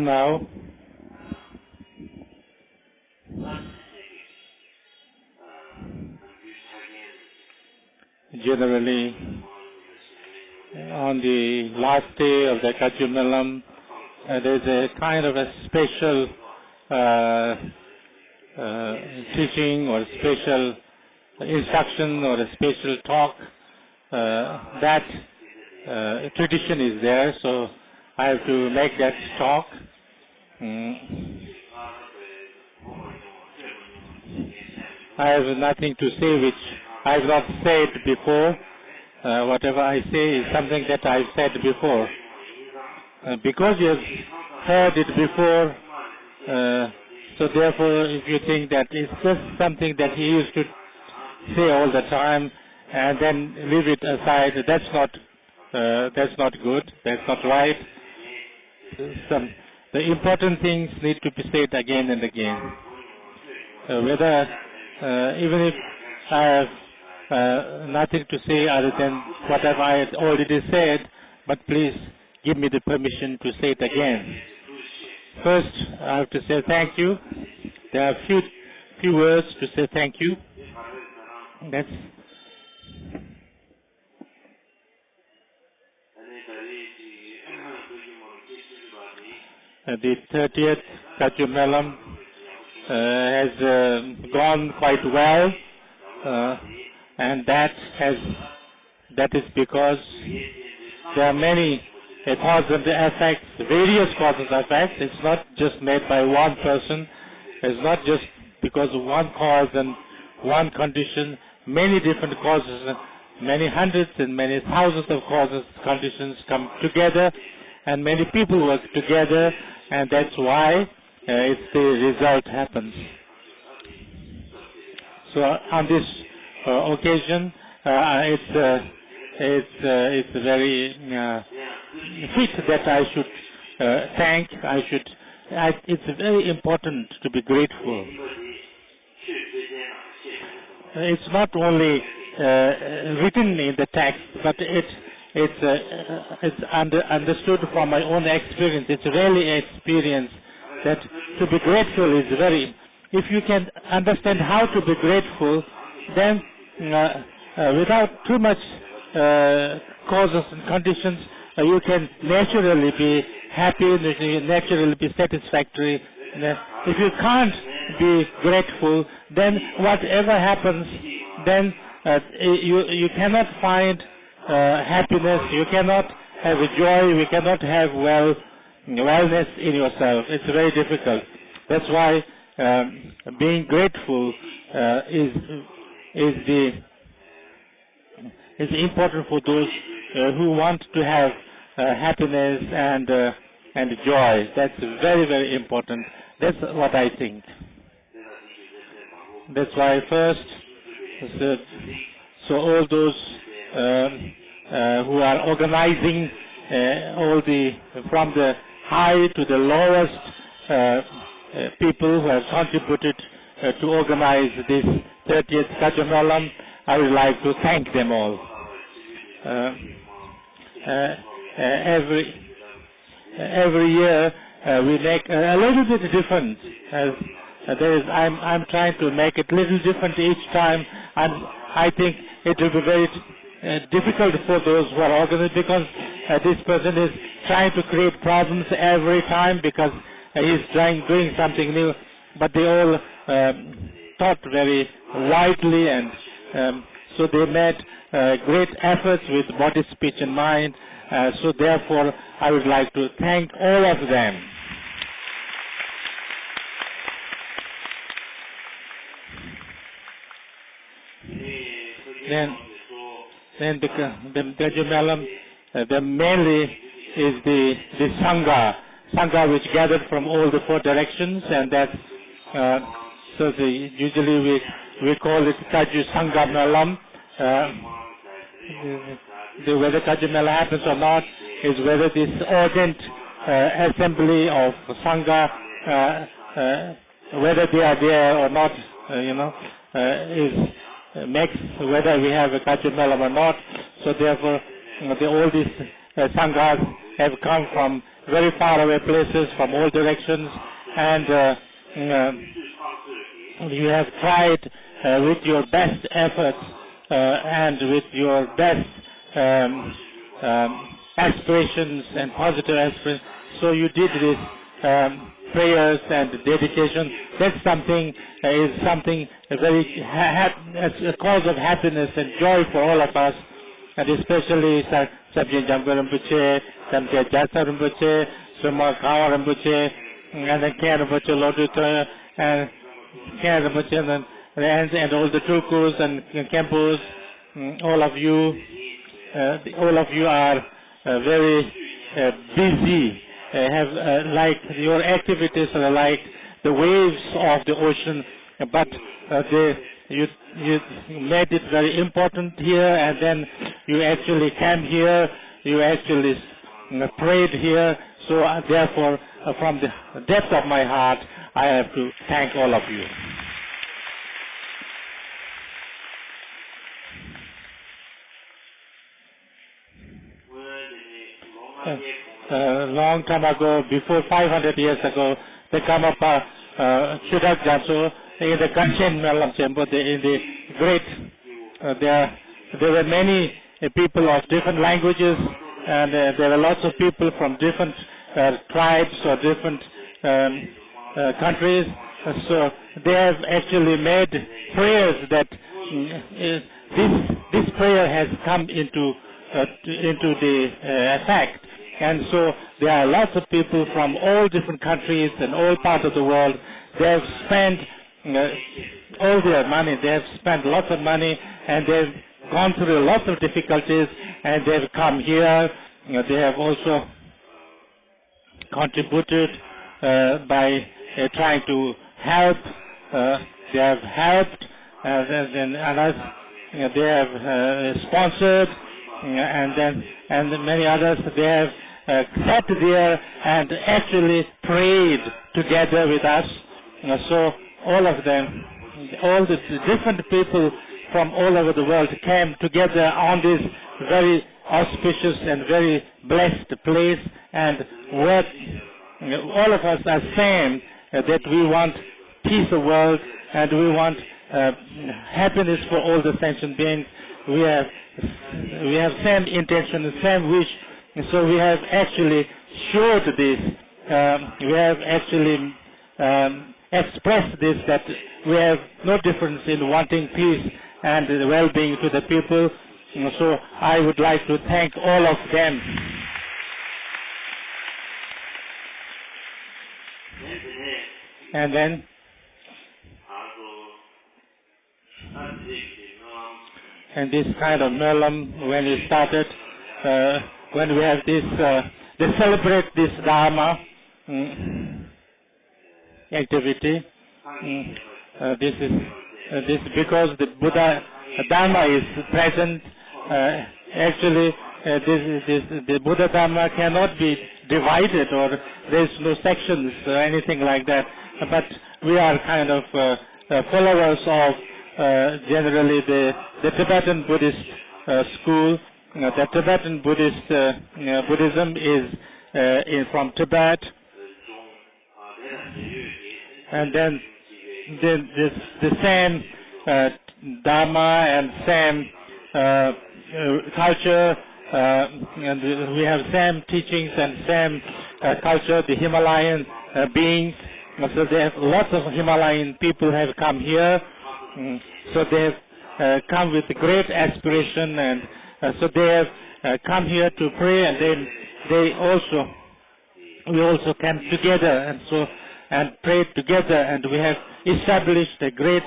now. Generally, on the last day of the Kajumelam, there's a kind of a special teaching or special instruction or a special talk. That tradition is there, so I have to make that talk. I have nothing to say which I have not said before. Whatever I say is something that I have said before. Because you have heard it before, so therefore if you think that it's just something that he used to say all the time and then leave it aside, that's not good, that's not right. The important things need to be said again and again. Whether even if I have nothing to say other than whatever I had already said, but please give me the permission to say it again. First, I have to say thank you. There are few words to say thank you. That's the 30th Kajumelam has gone quite well, and that is because there are many causes and effects, various causes and effects. It's not just made by one person. It's not just because of one cause and one condition. Many different causes, many hundreds and many thousands of causes, conditions come together, and many people work together, and that's why it's the result happens. So on this occasion, it's very fit that I should thank. It's very important to be grateful. It's not only written in the text, but it's understood from my own experience. It's really an experience that to be grateful is very. If you can understand how to be grateful, then without too much causes and conditions, you can naturally be happy, naturally be satisfactory. If you can't be grateful, then whatever happens, then you cannot find happiness, you cannot have joy, you cannot have wellness in yourself. It's very difficult. That's why being grateful is important for those who want to have happiness and joy. That's very, very important. That's what I think. That's why first, so all those who are organizing from the high to the lowest people who have contributed to organize this 30th Kajumelam, I would like to thank them all. Every year we make a little bit different. I'm trying to make it a little different each time, and I think it will be very difficult for those who are organized, because this person is trying to create problems every time because he is doing something new. But they all thought very widely, and so they made great efforts with body, speech, and mind. So therefore, I would like to thank all of them. Then the Kajumelam, mainly is the Sangha which gathered from all the four directions, and that's usually we call it Kaju Sangha Melam. Whether Kajumelam happens or not is whether this urgent assembly of Sangha, whether they are there or not, makes whether we have a Kajumelam or not. So therefore, all these Sanghas have come from very far away places from all directions, and you have tried with your best efforts and with your best aspirations and positive aspirations. So you did this prayers and dedication. That's something is something very a cause of happiness and joy for all of us, and especially Sabjin Jamgar Rinpoche, Samjay Jasa Rinpoche, Suma Kawa Rinpoche, and then Kaya Rinpoche Loduta, and Kaya Rinpoche, and all the Tulkus and Kempus, all of you are very busy. Like your activities are like the waves of the ocean, but you made it very important here, and then you actually came here, you actually prayed here. So therefore, from the depth of my heart, I have to thank all of you. Long time ago, before 500 years ago, the Kamapa Chudak Janso in the Kanshin Melam Chembo, in the great, there were many people of different languages, and there were lots of people from different tribes or different countries. So they have actually made prayers that this prayer has come into the effect. And so there are lots of people from all different countries and all parts of the world. They have spent all their money. They have spent lots of money, and they've gone through lots of difficulties, and they've come here. They have also contributed by trying to help. They have helped, and others. They have sponsored, and many others. They have sat there and actually prayed together with us. So all of them, all the different people from all over the world came together on this very auspicious and very blessed place, and what all of us are saying that we want peace of the world, and we want happiness for all the sentient beings. We have same intention, the same wish. So we have actually showed this. We have actually expressed this, that we have no difference in wanting peace and well-being to the people. So I would like to thank all of them. And then and this kind of Melam, when we started, when we have this, they celebrate this Dharma activity. This is because the Buddha Dharma is present. Actually, the Buddha Dharma cannot be divided, or there is no sections or anything like that. But we are kind of followers of generally the Tibetan Buddhist school. The Tibetan Buddhist Buddhism is from Tibet, and then the same Dharma and same culture, and we have same teachings and same culture. The Himalayan beings, so they have lots of Himalayan people have come here. So they have come with great aspiration, and so they have come here to pray, and then we also came together and prayed together, and we have established a great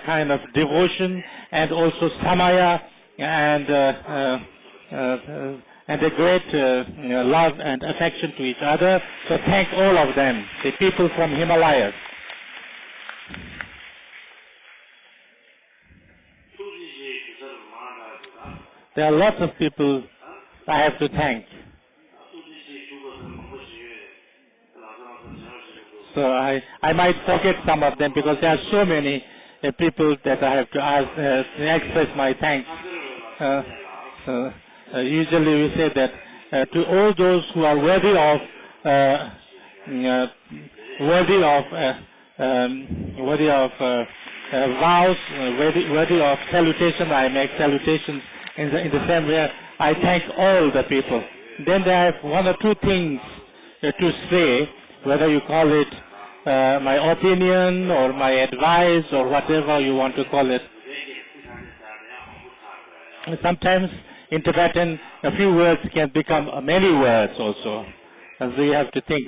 kind of devotion and also samaya and a great love and affection to each other. So thank all of them, the people from Himalayas. There are lots of people I have to thank. So I might forget some of them because there are so many people that I have to express my thanks. Usually we say that to all those who are worthy of worthy of vows, worthy of salutation. I make salutations in the same way. I thank all the people. Then there are one or two things to say, whether you call it my opinion or my advice or whatever you want to call it. Sometimes in Tibetan, a few words can become many words also. And so you have to think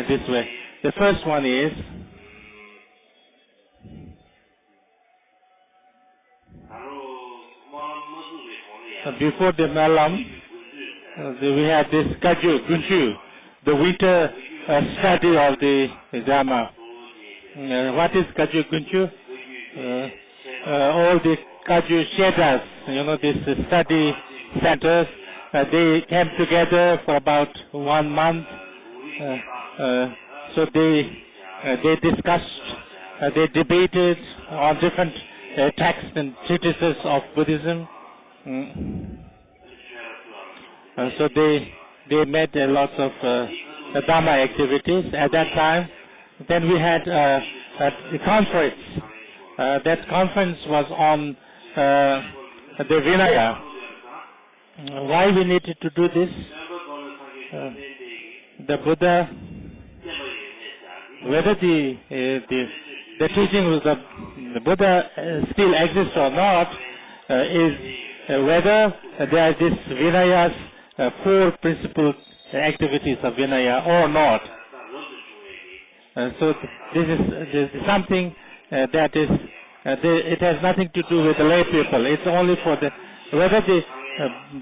this way. The first one is, before the Malam, we had this Kaju, Gunchu, the winter study of the Dhamma. What is Kaju, Gunchu? All the Kaju Shedas, this study centers, they came together for about 1 month. So they discussed, they debated on different texts and treatises of Buddhism. So they made lots of Dhamma activities at that time. Then we had a conference. That conference was on the Vinaya. Why we needed to do this? The Buddha, whether the teaching of the Buddha still exists or not, is whether there are this Vinaya's 4 principal activities of Vinaya or not. So this is something that is, it has nothing to do with the lay people. It's only for whether the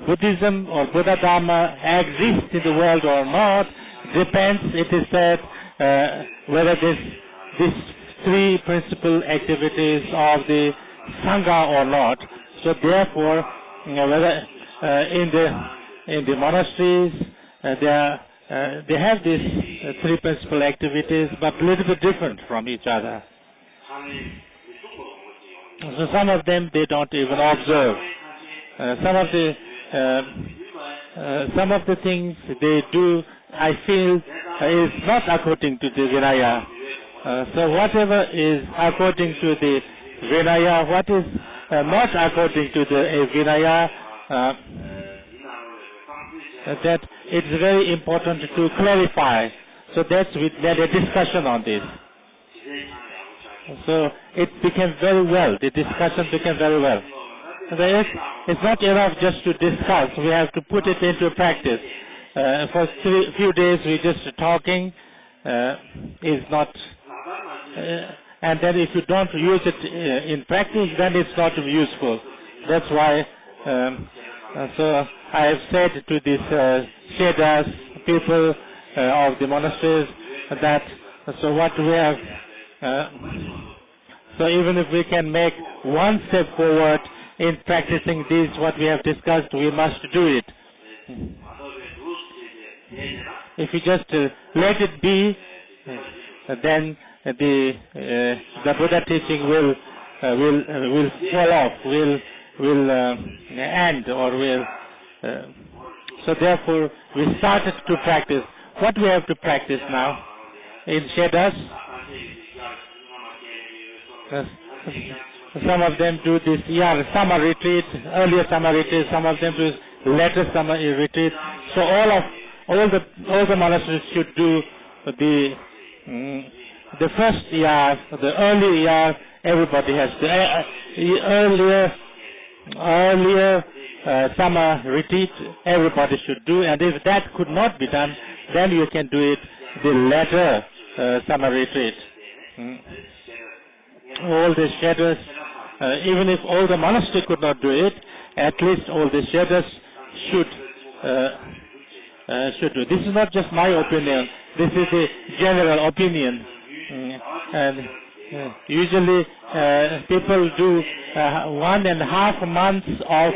Buddhism or Buddha Dhamma exists in the world or not depends, it is said, whether these 3 principal activities of the Sangha or not. So therefore, whether in the monasteries they have these 3 principal activities, but a little bit different from each other. So some of them they don't even observe. Some of the things they do, I feel, is not according to the Vinaya. So whatever is according to the Vinaya, what is not according to the Vinaya, that it's very important to clarify. So we had a discussion on this. So it became very well. The discussion became very well. It's not enough just to discuss. We have to put it into practice. For few days we just talking is not, and then if you don't use it in practice, then it's not useful. That's why. So I have said to these Shedas, people of the monasteries, that so what we have. So even if we can make one step forward in practicing this, what we have discussed, we must do it. If you just let it be, then the Buddha teaching will fall off, will end, or will. So therefore, we started to practice. What we have to practice now in Shedas. Some of them do this summer retreat, earlier summer retreat. Some of them do later summer retreat. So all the monasteries should do the first year, the early year. Everybody has to earlier summer retreat. Everybody should do, and if that could not be done, then you can do it the later summer retreat. All the Shedas, even if all the monastery could not do it, at least all the Shedas should do. This is not just my opinion. This is the general opinion. And usually people do 1.5 months of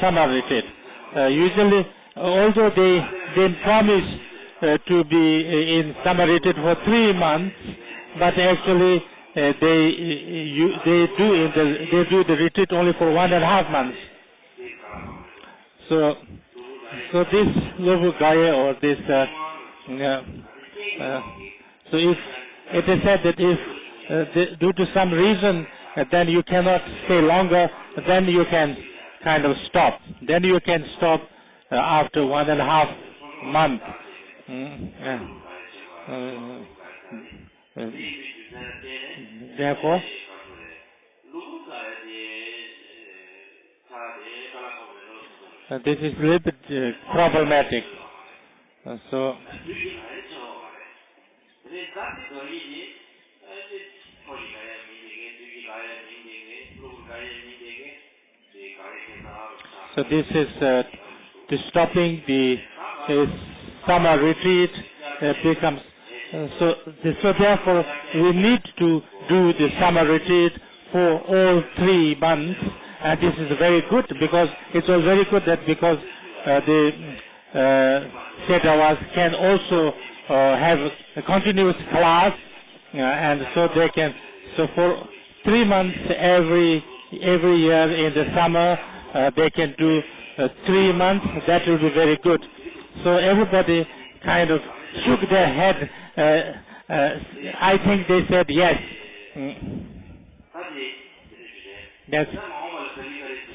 summer retreat. Usually, although they promise to be in summer retreat for 3 months, but actually they do the retreat only for 1.5 months. So So this Lobu Gaya or this, so if it is said that if due to some reason then you cannot stay longer, then you can kind of stop. Then you can stop after 1.5 months. Therefore, this is a little bit problematic. So this is stopping the summer retreat becomes so therefore we need to do the summer retreat for all 3 months, and this is very good because it was very good that because the Sedavas can also have a continuous class, and so they can, so for 3 months every year in the summer they can do 3 months. That will be very good. So everybody kind of shook their head. I think they said yes. Yes.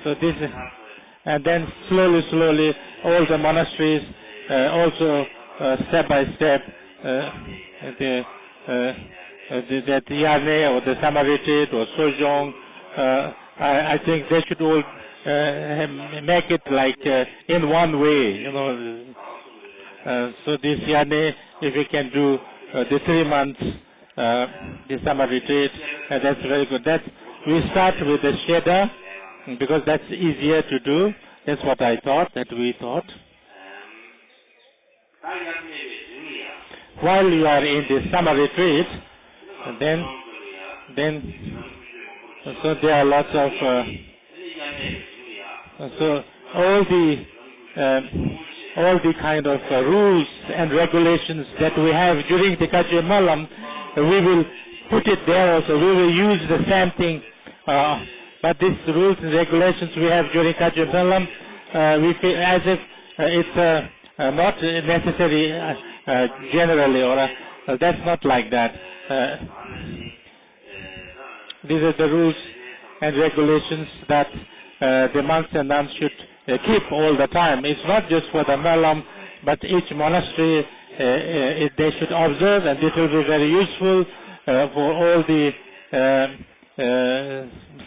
So this, and then slowly, all the monasteries also step by step that Yarne or the summer retreat or Sojong. I think they should all make it like in one way, you know. So this Yarne, if we can do the 3 months, the summer retreat, that's very good. We start with the Sheda because that's easier to do. That's what I thought, we thought. While you are in the summer retreat, then so there are lots of so all the kind of rules and regulations that we have during the Kajya Malam, we will put it there also. We will use the same thing, but these rules and regulations we have during Kajya Malam, we feel as if it's not necessary generally, or that's not like that. These are the rules and regulations that the monks and nuns should keep all the time. It's not just for the Malam, but each monastery they should observe, and it will be very useful for all the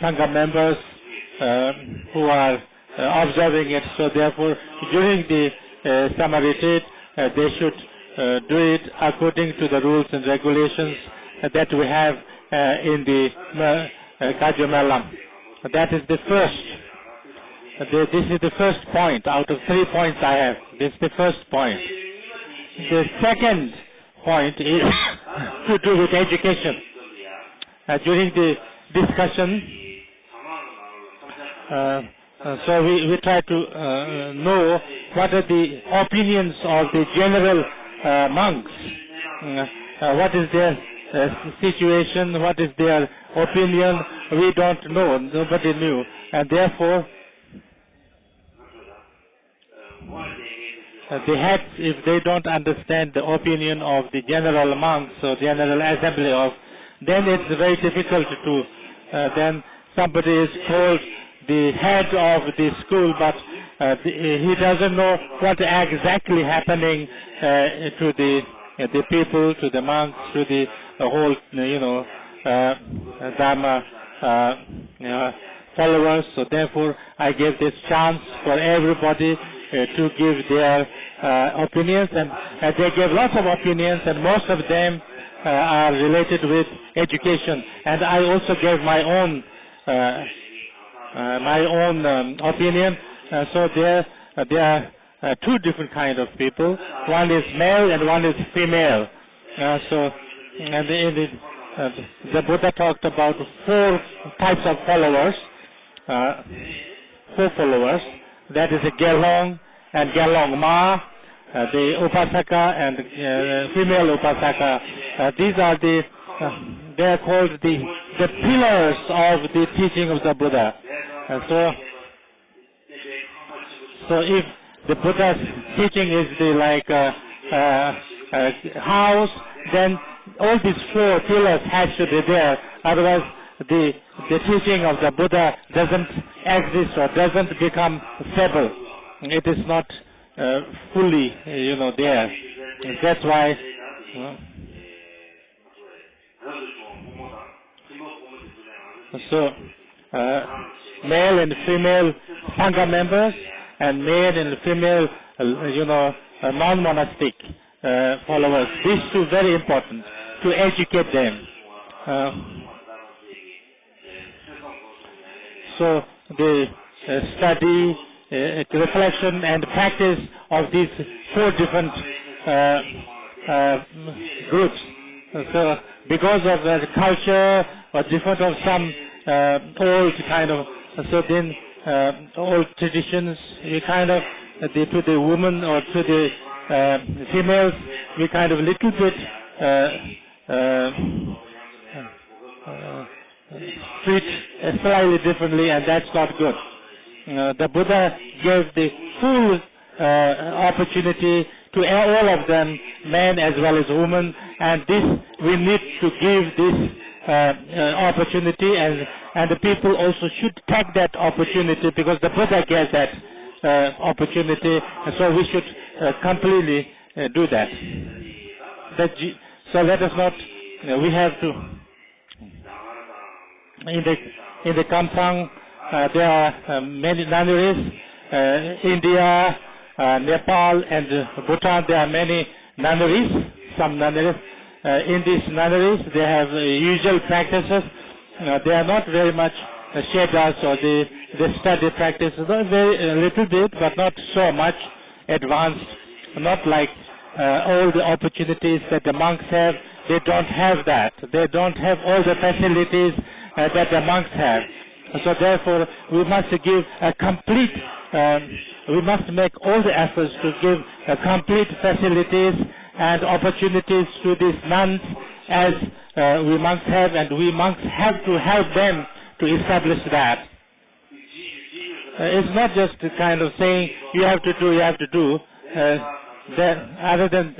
Sangha members who are observing it. So therefore, during the summer retreat, they should do it according to the rules and regulations that we have in the Kajya Malam. That is the first. This is the first point out of 3 points I have. This is the first point. The second point is to do with education. During the discussion, so we try to know what are the opinions of the general monks. What is their situation? What is their opinion? We don't know. Nobody knew, and therefore the heads, if they don't understand the opinion of the general monks or general assembly then it's very difficult to. Then somebody is called the head of the school, but he doesn't know what exactly happening to the people, to the monks, to the whole, Dharma followers. So therefore, I gave this chance for everybody to give their opinions, and they gave lots of opinions, and most of them are related with education. And I also gave my own opinion. So there are 2 different kinds of people. One is male and one is female. And the Buddha talked about 4 types of followers. 4 followers. That is a Gelong and Gelong Ma, the Upasaka and female Upasaka. These are they are called the pillars of the teaching of the Buddha. So if the Buddha's teaching is the house, then all these 4 pillars has to be there. Otherwise, the teaching of the Buddha doesn't exist or doesn't become stable. It is not fully, there. That's why. So, male and female Sangha members and male and female, non-monastic followers. These 2 very important to educate them. So the study, reflection and practice of these 4 different groups. So because of the culture or different of some old kind of, so then old traditions, we kind of, to the women or to the females, we kind of little bit treat slightly differently, and that's not good. The Buddha gave the full opportunity to all of them, men as well as women, and this we need to give this opportunity, and the people also should take that opportunity because the Buddha gave that opportunity, so we should completely do that. So let us not, we have to, in the Kamsang, there are many nunneries, India, Nepal and Bhutan, there are many nunneries, some nunneries. In these nunneries, they have usual practices. They are not very much Shedas or the study practices, a little bit, but not so much advanced, not like all the opportunities that the monks have. They don't have that. They don't have all the facilities that the monks have. So therefore, we must give a complete, we must make all the efforts to give complete facilities and opportunities to these nuns as we monks have, and we monks have to help them to establish that. It's not just kind of saying, you have to do, other than,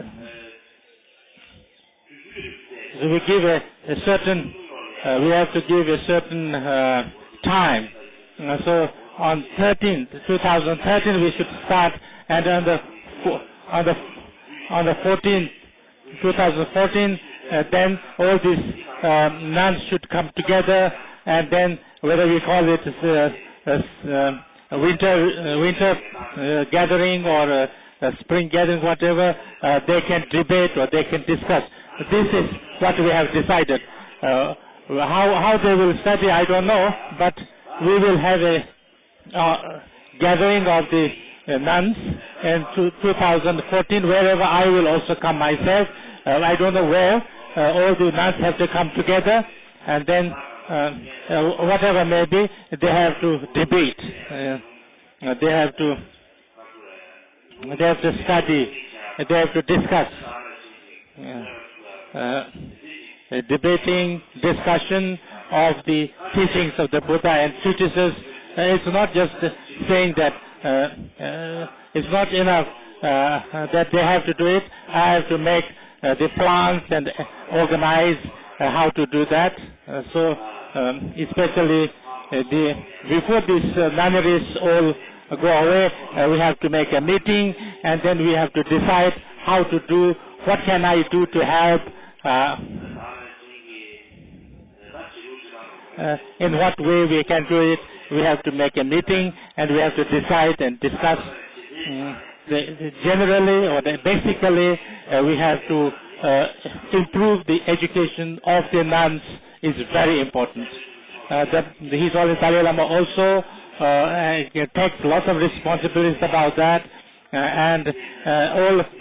so we give a certain, we have to give a certain time. So on 2013 we should start, and on the 14th, 2014, then all these nuns should come together, and then whether we call it winter gathering or spring gathering, whatever, they can debate or they can discuss. This is what we have decided. How they will study, I don't know, but we will have a gathering of the nuns in 2014, wherever I will also come myself. I don't know where. All the nuns have to come together, and then whatever may be, they have to debate. They have to study. They have to discuss. Debating, discussion of the teachings of the Buddha and treatises. It's not just saying that it's not enough that they have to do it. I have to make the plans and organize how to do that. So especially before these nunneries all go away, we have to make a meeting, and then we have to decide how to do, what can I do to help, in what way we can do it. We have to make a meeting, and we have to decide and discuss. Generally or basically, we have to improve the education of the nuns is very important. His Holiness Dalai Lama also takes lots of responsibilities about that, and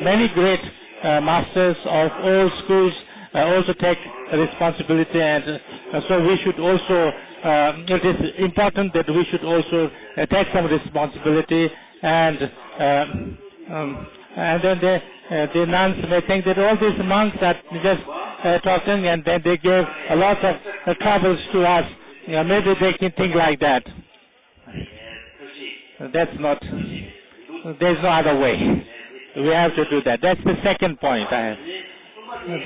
many great masters of all schools also take responsibility, and so we should also, it is important that we should also take some responsibility, and then the nuns may think that all these monks are just talking, and then they give a lot of troubles to us. Maybe they can think like that. That's not. there's no other way. We have to do that. That's the second point I have.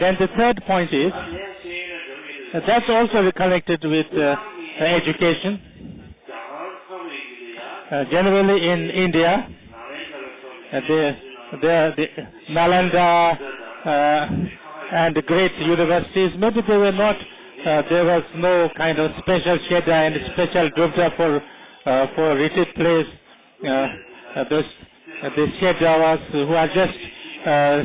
Then the third point is, that's also connected with education. Generally in India, the Nalanda and the great universities, maybe they were not, there was no kind of special Shedda and special Dubda for retreat place. The Sheddavas who are just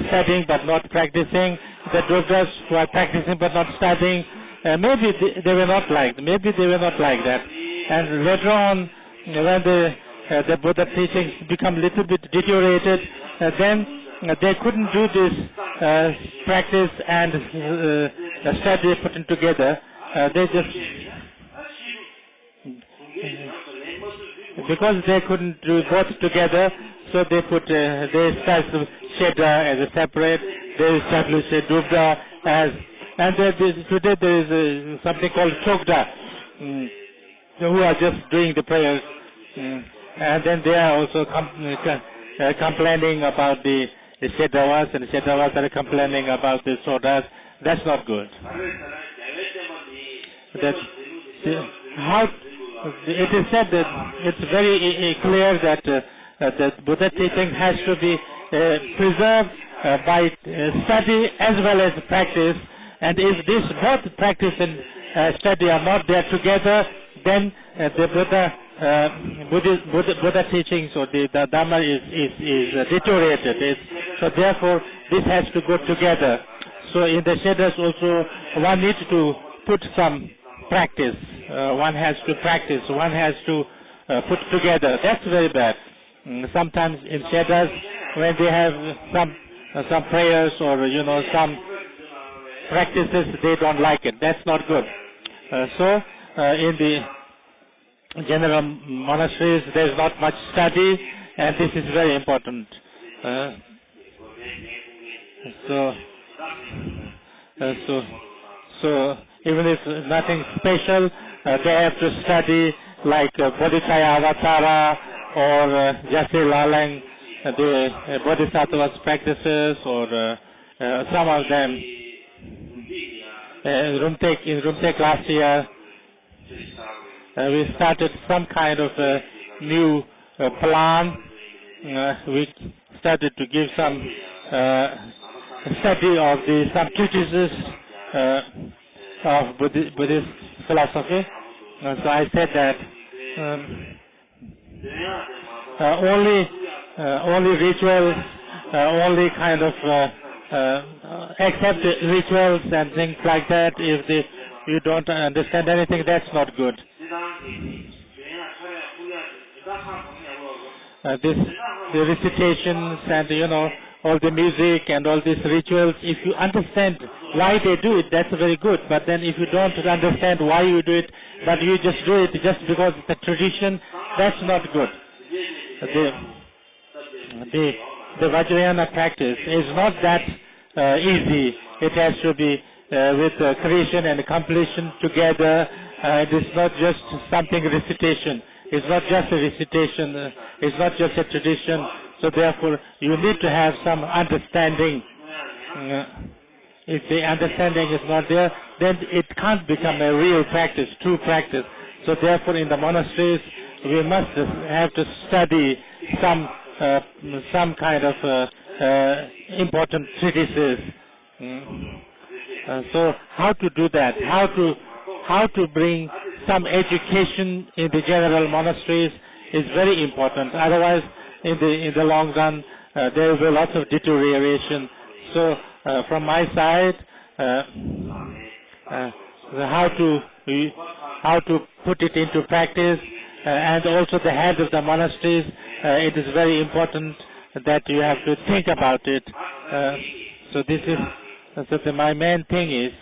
studying but not practicing, the Dubdas who are practicing but not studying, maybe they were not like that. And later on, when the Buddha teachings become a little bit deteriorated, then they couldn't do this practice and study putting together. They just, because they couldn't do both together, so they started Shedda as a separate. They established a Dubda as, and today there is something called Chokda, who are just doing the prayers, and then they are also complaining about the Sheddavas, and Sheddavas are complaining about the Sodas. That's not good. It is said that it's very clear that the Buddha teaching has to be preserved by study as well as practice, and if this both practice and study are not there together, then the Buddha teachings or the Dhamma is deteriorated. So therefore, this has to go together. So in the Sheddas also, one needs to put some practice. One has to practice. One has to put together. That's very bad. Sometimes in Sheddas, when they have some prayers or some practices, they don't like it. That's not good. So in the general monasteries, there's not much study, and this is very important. So even if nothing special, they have to study like Bodhicaya Avatara or Jase Lalang, the Bodhisattva's practices, or some of them. In Rumtek last year, we started some kind of a new plan. We started to give some study of some treatises of Buddhist philosophy. So I said that only rituals, only kind of accept rituals and things like that. If you don't understand anything, that's not good. The recitations and all the music and all these rituals, if you understand why they do it, that's very good. But then if you don't understand why you do it, but you just do it just because it's a tradition, that's not good. The Vajrayana practice is not that easy. It has to be with creation and completion together. It is not just something recitation. It's not just a recitation. It's not just a tradition. So therefore, you need to have some understanding. If the understanding is not there, then it can't become a real practice, true practice. So therefore, in the monasteries, we must have to study some kind of important treatises. So how to do that? How to bring some education in the general monasteries is very important. Otherwise, in the long run, there will be lots of deterioration. So from my side, how to put it into practice, and also the head of the monasteries, it is very important that you have to think about it. My main thing is,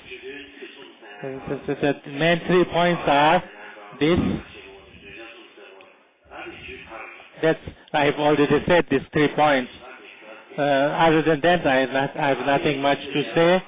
the main 3 points are this. I've already said these 3 points. Other than that, I have nothing much to say.